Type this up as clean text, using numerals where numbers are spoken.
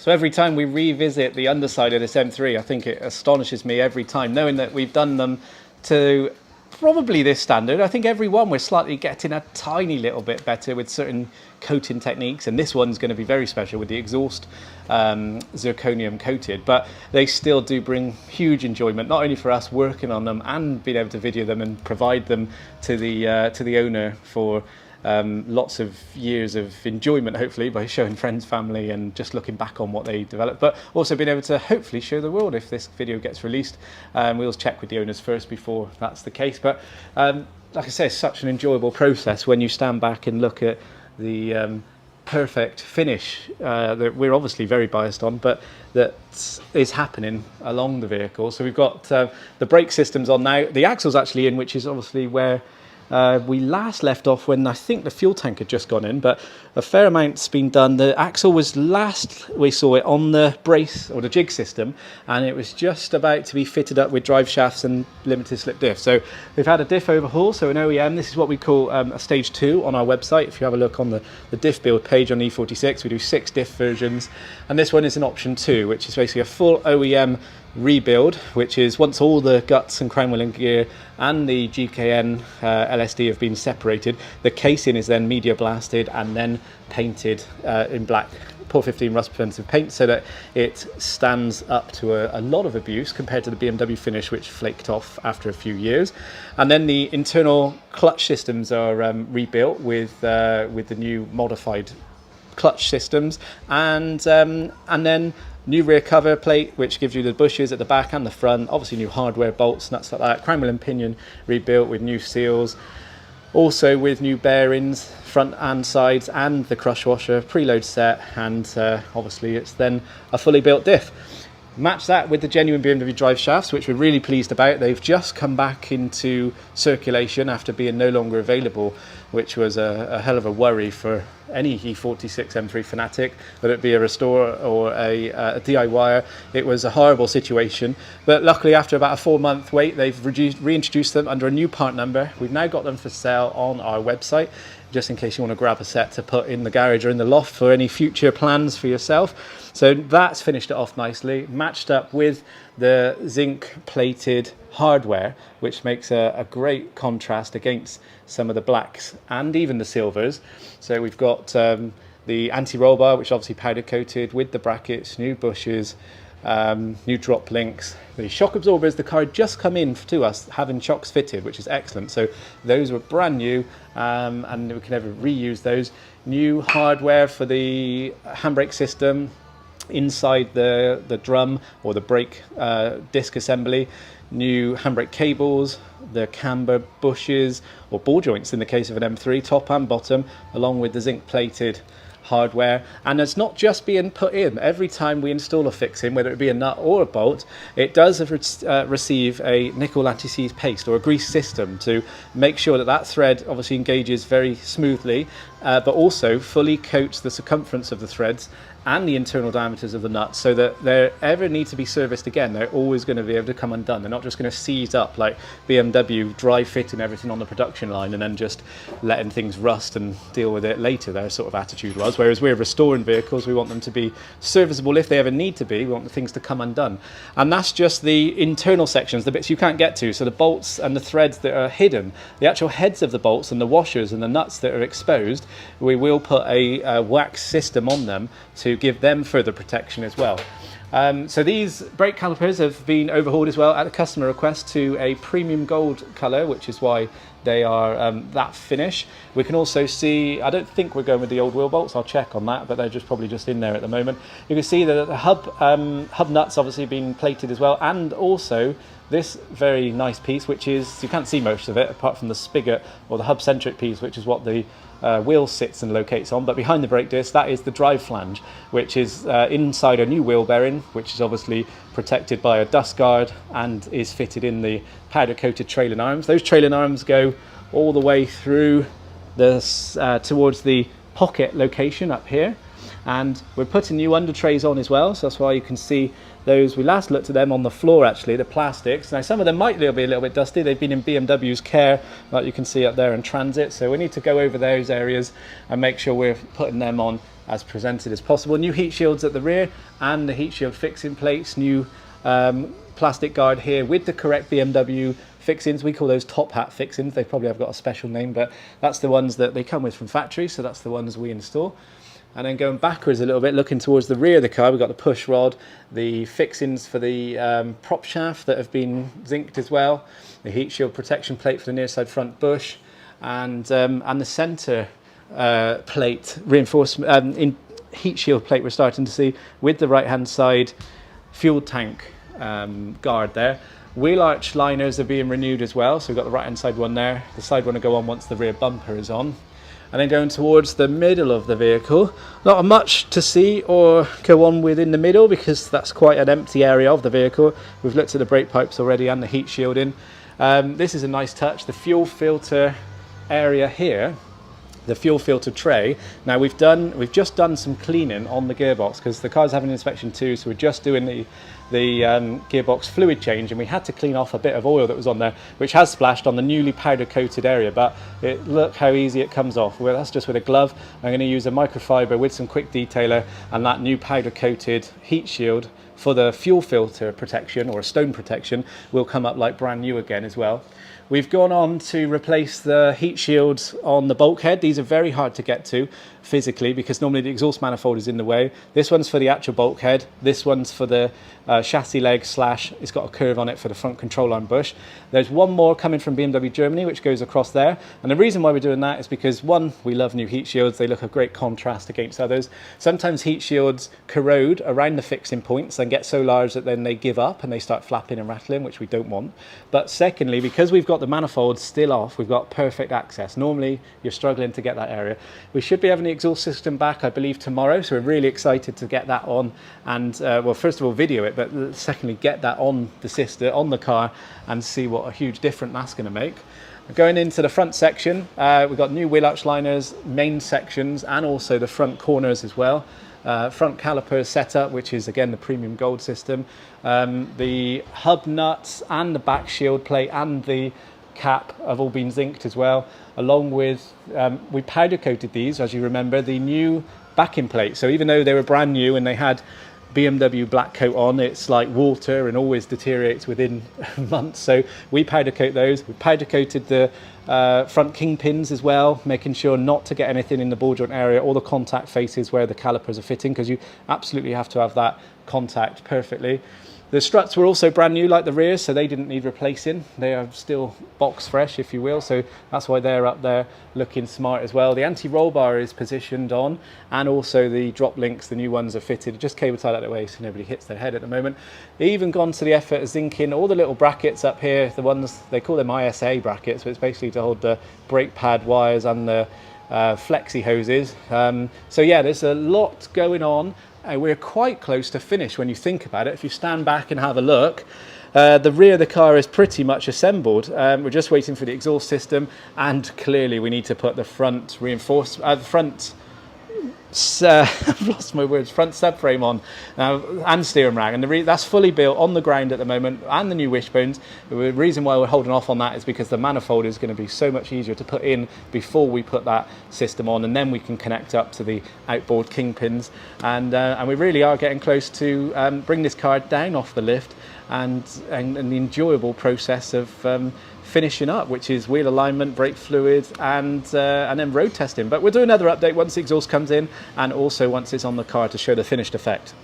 So every time we revisit the underside of this M3, I think it astonishes me every time, knowing that we've done them to probably this standard. I think every one we're slightly getting a tiny little bit better with certain coating techniques, and this one's going to be very special with the exhaust zirconium coated, but they still do bring huge enjoyment, not only for us working on them and being able to video them and provide them to the owner for lots of years of enjoyment, hopefully, by showing friends, family, and just looking back on what they developed, but also being able to hopefully show the world if this video gets released. We'll check with the owners first before that's the case, but like I say, it's such an enjoyable process when you stand back and look at the perfect finish that we're obviously very biased on, but that is happening along the vehicle. So we've got the brake systems on now. The axle's actually in, which is obviously where we last left off when I think the fuel tank had just gone in, but a fair amount's been done. The axle was last we saw it on the brace or the jig system, and it was just about to be fitted up with drive shafts and limited slip diff. So we've had a diff overhaul, so an OEM. This is what we call a stage 2 on our website. If you have a look on the diff build page on E46, we do 6 diff versions, and this one is an option 2, which is basically a full OEM rebuild, which is once all the guts and crown wheel and gear and the GKN LSD have been separated, the casing is then media blasted and then painted in black POR 15 rust preventive paint, so that it stands up to a lot of abuse compared to the BMW finish, which flaked off after a few years. And then the internal clutch systems are rebuilt with the new modified clutch systems, and then new rear cover plate, which gives you the bushes at the back and the front, obviously new hardware, bolts, nuts like that, crown wheel and pinion rebuilt with new seals, also with new bearings front and sides, and the crush washer preload set, and obviously it's then a fully built diff. Match that with the genuine BMW drive shafts, which we're really pleased about. They've just come back into circulation after being no longer available, which was a hell of a worry for any E46 M3 fanatic, whether it be a restorer or a DIYer. It was a horrible situation, but luckily after about a 4-month wait, they've reintroduced them under a new part number. We've now got them for sale on our website, just in case you want to grab a set to put in the garage or in the loft for any future plans for yourself. So that's finished it off nicely, matched up with the zinc plated hardware, which makes a great contrast against some of the blacks and even the silvers. So we've got the anti-roll bar, which obviously powder coated with the brackets, new bushes, new drop links. The shock absorbers, the car had just come in to us having shocks fitted, which is excellent. So those were brand new, and we can never reuse those. New hardware for the handbrake system inside the drum or the brake disc assembly, new handbrake cables, the camber bushes or ball joints in the case of an M3, top and bottom, along with the zinc plated hardware. And it's not just being put in. Every time we install a fixing, whether it be a nut or a bolt, it does receive a nickel anti-seize paste or a grease system to make sure that that thread obviously engages very smoothly, but also fully coats the circumference of the threads and the internal diameters of the nuts, so that they ever need to be serviced again, they're always going to be able to come undone. They're not just going to seize up like BMW dry fitting everything on the production line and then just letting things rust and deal with it later, their sort of attitude was. Whereas we're restoring vehicles, we want them to be serviceable if they ever need to be. We want the things to come undone. And that's just the internal sections, the bits you can't get to. So the bolts and the threads that are hidden, the actual heads of the bolts and the washers and the nuts that are exposed, we will put a wax system on them to give them further protection as well. So these brake calipers have been overhauled as well at the customer request to a premium gold colour, which is why they are that finish. We can also see, I don't think we're going with the old wheel bolts, I'll check on that, but they're probably just in there at the moment. You can see that the hub nuts obviously been plated as well, and also this very nice piece, which is, you can't see most of it apart from the spigot or the hub centric piece, which is what the wheel sits and locates on, but behind the brake disc, that is the drive flange, which is inside a new wheel bearing, which is obviously protected by a dust guard and is fitted in the powder coated trailing arms. Those trailing arms go all the way through this towards the pocket location up here, and we're putting new under trays on as well, so that's why you can see those. We last looked at them on the floor, actually, the plastics. Now some of them might be a little bit dusty. They've been in BMW's care, like you can see up there in transit, so we need to go over those areas and make sure we're putting them on as presented as possible. New heat shields at the rear and the heat shield fixing plates, new plastic guard here with the correct BMW fixings. We call those top hat fixings. They probably have got a special name, but that's the ones that they come with from factory, so that's the ones we install. And then going backwards a little bit, looking towards the rear of the car, we've got the push rod, the fixings for the prop shaft that have been zinced as well, the heat shield protection plate for the near side front bush, and the centre plate reinforcement, in heat shield plate we're starting to see with the right hand side fuel tank guard there. Wheel arch liners are being renewed as well, so we've got the right hand side one there, the side one to go on once the rear bumper is on. And then going towards the middle of the vehicle, not much to see or go on with in the middle because that's quite an empty area of the vehicle. We've looked at the brake pipes already and the heat shielding. This is a nice touch, the fuel filter area here, the fuel filter tray. Now we've just done some cleaning on the gearbox because the car's having an inspection too, so we're just doing the gearbox fluid change, and we had to clean off a bit of oil that was on there, which has splashed on the newly powder coated area, but look how easy it comes off. Well, that's just with a glove. I'm going to use a microfiber with some quick detailer, and that new powder coated heat shield for the fuel filter protection, or a stone protection, will come up like brand new again as well. We've gone on to replace the heat shields on the bulkhead. These are very hard to get to physically because normally the exhaust manifold is in the way. This one's for the actual bulkhead. This one's for the chassis leg / it's got a curve on it for the front control arm bush. There's one more coming from BMW Germany which goes across there. And the reason why we're doing that is because, one, we love new heat shields. They look a great contrast against others. Sometimes heat shields corrode around the fixing points and get so large that then they give up and they start flapping and rattling, which we don't want. But secondly, because we've got the manifold still off, we've got perfect access. Normally you're struggling to get that area. We should be having the exhaust system back, I believe, tomorrow, so we're really excited to get that on and well, first of all video it, but secondly get that on the sister, on the car, and see what a huge difference that's going to make. Going into the front section, we've got new wheel arch liners, main sections, and also the front corners as well. Front calipers setup, which is again the premium gold system. The hub nuts and the back shield plate and the cap have all been zinced as well, along with we powder coated these, as you remember, the new backing plate. So even though they were brand new and they had BMW black coat on, it's like water and always deteriorates within months, so we powder coat those. We powder coated the front kingpins as well, making sure not to get anything in the ball joint area or the contact faces where the calipers are fitting, because you absolutely have to have that contact perfectly. The struts were also brand new like the rear, so they didn't need replacing. They are still box fresh, if you will, so that's why they're up there looking smart as well. The anti-roll bar is positioned on, and also the drop links, the new ones are fitted, just cable tied out of the way so nobody hits their head at the moment. They even gone to the effort of zinking all the little brackets up here, the ones, they call them ISA brackets, but it's basically to hold the brake pad wires and the flexi hoses. So yeah, there's a lot going on. We're quite close to finish when you think about it. If you stand back and have a look, the rear of the car is pretty much assembled. We're just waiting for the exhaust system, and clearly we need to put the front I've lost my words, front subframe on and steering rag, and that's fully built on the ground at the moment, and the new wishbones. The reason why we're holding off on that is because the manifold is going to be so much easier to put in before we put that system on, and then we can connect up to the outboard kingpins, and we really are getting close to bring this car down off the lift and the enjoyable process of finishing up, which is wheel alignment, brake fluid, and then road testing. But we'll do another update once the exhaust comes in, and also once it's on the car to show the finished effect.